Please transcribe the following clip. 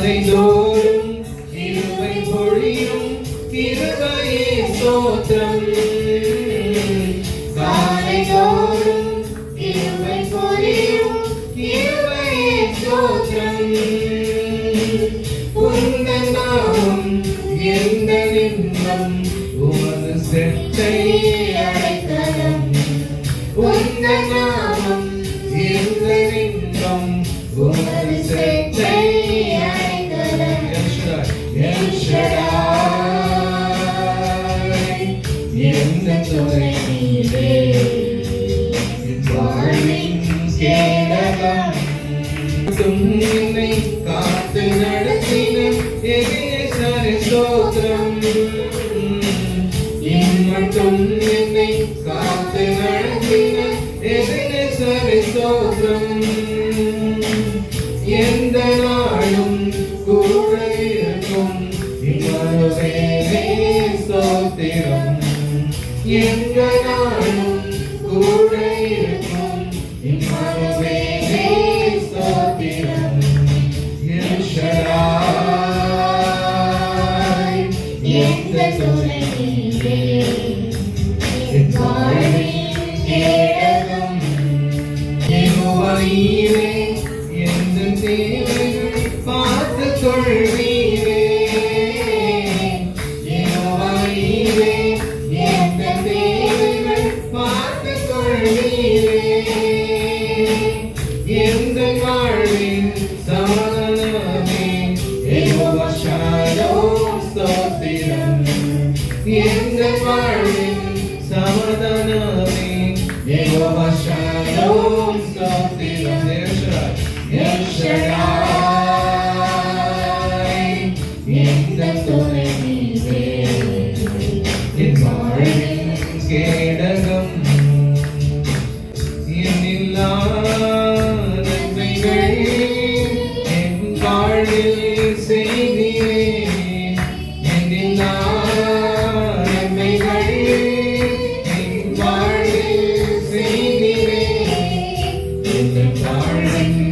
காலைதோறும் கிருபை பொழியும் கிருபையே ஸ்தோத்திரம். காலைதோறும் கிருபை பொழியும் கிருபையே ஸ்தோத்திரம். உந்தன் நாமம் எந்த நின்றும் உமது செட்டை அடைக்கலம். உந்தன் நாமம் எந்த நின்றும் உமது செட்டை அடைக்கலம். எல் ஷடாய் எந்த துணை நீரே வாழ்வின் கேடகம். என்னை காத்து நடத்தின எபினேசரே ஸ்தோத்திரம். இம்மட்டும் என்னை காத்து நடத்தின எபினேசரே ஸ்தோத்திரம். எந்த நாளும் கூட இருக்கும் இம்மானுவேலே ஸ்தோத்திரம். எந்த நாளும் கூட இருக்கும் இம்மானுவேலே ஸ்தோத்திரம். எல் ஷடாய் எந்த துணை நீரே என் வாழ்வின் கேடகம். யெகோவா நீரே எந்த தேவைகள் பார்த்துக் கொள்வீரே. யெகோவா நீரே எந்த தேவைகள் பார்த்துக் கொள்வீரே. எந்த வாழ்வின் சமாதானமே யெகோவா ஷாலோம் ஸ்தோத்திரம். எந்த வாழ்வின் சமாதானமே யெகோவா ஷாலோம் ஸ்தோத்திரம். எல் ஷடாய் எந்த துணை நீரே என் வாழ்வின் கேடகம். எண்ணில்லா நன்மைகள் என் வாழ்வில் செய்தீரே. எண்ணில்லா நன்மைகள் என் வாழ்வில் செய்தீரே. என் வாழ்வின்